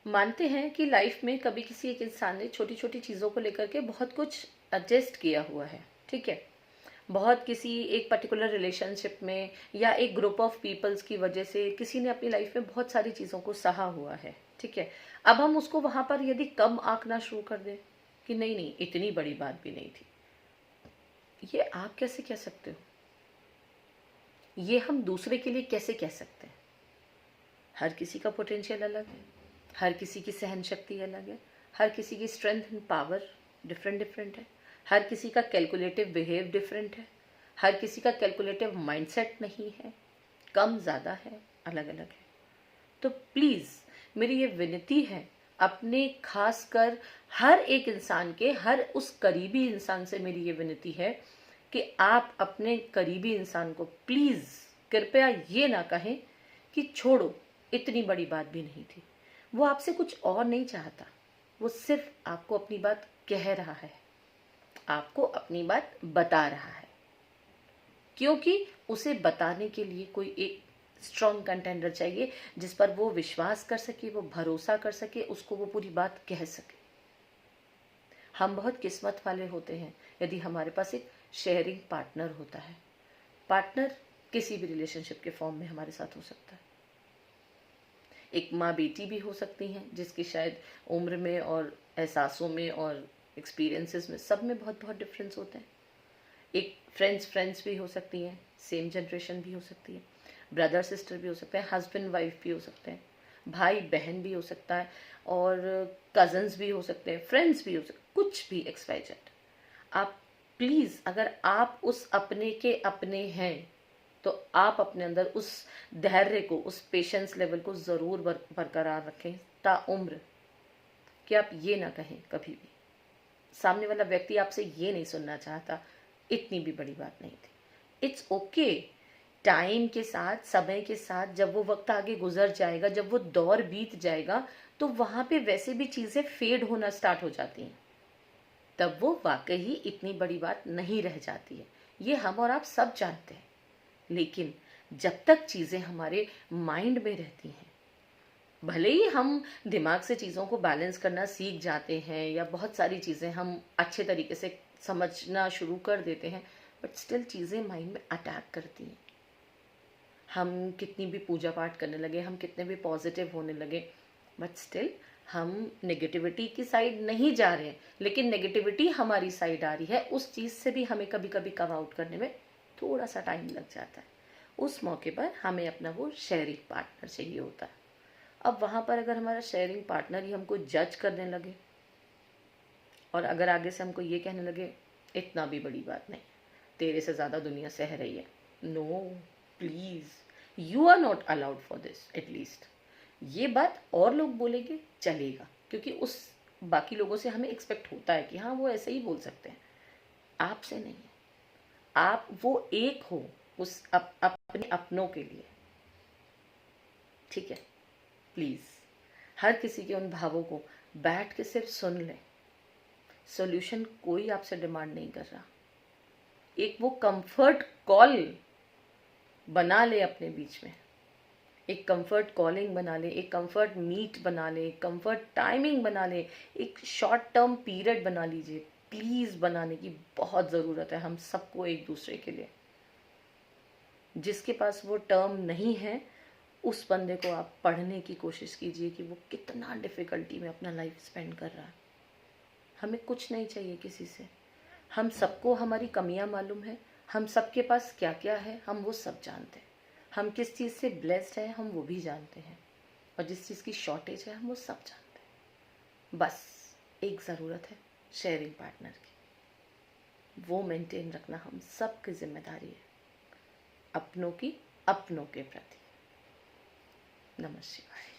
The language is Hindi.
मानते हैं कि लाइफ में कभी किसी एक इंसान ने छोटी छोटी चीज़ों को लेकर के बहुत कुछ एडजस्ट किया हुआ है, ठीक है। बहुत किसी एक पर्टिकुलर रिलेशनशिप में या एक ग्रुप ऑफ पीपल्स की वजह से किसी ने अपनी लाइफ में बहुत सारी चीज़ों को सहा हुआ है, ठीक है। अब हम उसको वहां पर यदि कम आंकना शुरू कर दें कि नहीं नहीं इतनी बड़ी बात भी नहीं थी, ये आप कैसे कह सकते हो? ये हम दूसरे के लिए कैसे कह सकते हैं? हर किसी का पोटेंशियल अलग है, हर किसी की सहन शक्ति अलग है, हर किसी की strength and power different different है, हर किसी का कैलकुलेटिव बिहेव डिफरेंट है, हर किसी का कैलकुलेटिव माइंडसेट नहीं है, कम ज़्यादा है, अलग अलग है। तो प्लीज़ मेरी ये विनती है, अपने खास कर हर एक इंसान के, हर उस करीबी इंसान से मेरी ये विनती है कि आप अपने करीबी इंसान को प्लीज़ कृपया ये ना कहें कि छोड़ो इतनी बड़ी बात भी नहीं थी। वो आपसे कुछ और नहीं चाहता, वो सिर्फ आपको अपनी बात कह रहा है, आपको अपनी बात बता रहा है, क्योंकि उसे बताने के लिए कोई एक स्ट्रॉन्ग कंटेंडर चाहिए जिस पर वो विश्वास कर सके, वो भरोसा कर सके, उसको वो पूरी बात कह सके। हम बहुत किस्मत वाले होते हैं यदि हमारे पास एक शेयरिंग पार्टनर होता है। पार्टनर किसी भी रिलेशनशिप के फॉर्म में हमारे साथ हो सकता है। एक माँ बेटी भी हो सकती हैं जिसकी शायद उम्र में और एहसासों में और एक्सपीरियंसेस में सब में बहुत बहुत डिफरेंस होते हैं। एक फ्रेंड्स फ्रेंड्स भी हो सकती हैं, सेम जनरेशन भी हो सकती है, ब्रदर सिस्टर भी हो सकते हैं, हस्बैंड वाइफ भी हो सकते हैं, भाई बहन भी हो सकता है, और कजन्स भी हो सकते हैं, फ्रेंड्स भी हो सकते हैं, कुछ भी XYZ। आप प्लीज़ अगर आप उस अपने के अपने हैं तो आप अपने अंदर उस धैर्य को, उस पेशेंस लेवल को ज़रूर बरकरार रखें ताउम्र, कि आप ये ना कहें कभी भी, सामने वाला व्यक्ति आपसे ये नहीं सुनना चाहता, इतनी भी बड़ी बात नहीं थी। इट्स ओके, टाइम के साथ, समय के साथ जब वो वक्त आगे गुजर जाएगा, जब वो दौर बीत जाएगा, तो वहां पे वैसे भी चीजें फेड होना स्टार्ट हो जाती हैं, तब वो वाकई ही इतनी बड़ी बात नहीं रह जाती है। ये हम और आप सब जानते हैं। लेकिन जब तक चीजें हमारे माइंड में रहती हैं, भले ही हम दिमाग से चीज़ों को बैलेंस करना सीख जाते हैं या बहुत सारी चीज़ें हम अच्छे तरीके से समझना शुरू कर देते हैं, बट स्टिल चीज़ें माइंड में अटैक करती हैं। हम कितनी भी पूजा पाठ करने लगे, हम कितने भी पॉजिटिव होने लगे, बट स्टिल हम नेगेटिविटी की साइड नहीं जा रहे हैं, लेकिन नेगेटिविटी हमारी साइड आ रही है। उस चीज़ से भी हमें कभी कभी कम आउट करने में थोड़ा सा टाइम लग जाता है। उस मौके पर हमें अपना वो शेयरिंग पार्टनर चाहिए होता है। अब वहां पर अगर हमारा शेयरिंग पार्टनर ही हमको जज करने लगे और अगर आगे से हमको ये कहने लगे इतना भी बड़ी बात नहीं, तेरे से ज़्यादा दुनिया सह रही है, no please, you are not allowed for this at least. ये बात और लोग बोलेंगे चलेगा, क्योंकि उस बाकी लोगों से हमें एक्सपेक्ट होता है कि हाँ वो ऐसे ही बोल सकते हैं, आपसे नहीं है। आप वो एक हो उस अपने अपनों के लिए, ठीक है। प्लीज़ हर किसी के उन भावों को बैठ के सिर्फ सुन लें। सॉल्यूशन कोई आपसे डिमांड नहीं कर रहा। एक वो कंफर्ट कॉल बना ले अपने बीच में, एक कंफर्ट कॉलिंग बना ले, एक कंफर्ट मीट बना ले, एक कंफर्ट टाइमिंग बना ले, एक शॉर्ट टर्म पीरियड बना लीजिए। प्लीज़ बनाने की बहुत ज़रूरत है हम सबको एक दूसरे के लिए। जिसके पास वो टर्म नहीं है, उस बंदे को आप पढ़ने की कोशिश कीजिए कि वो कितना डिफ़िकल्टी में अपना लाइफ स्पेंड कर रहा है। हमें कुछ नहीं चाहिए किसी से, हम सबको हमारी कमियां मालूम है, हम सबके पास क्या क्या है हम वो सब जानते हैं, हम किस चीज़ से ब्लेस्ड हैं हम वो भी जानते हैं, और जिस चीज़ की शॉर्टेज है हम वो सब जानते हैं। बस एक ज़रूरत है शेयरिंग पार्टनर की, वो मेंटेन रखना हम सब की जिम्मेदारी है, अपनों की अपनों के प्रति। नमः शिवाय।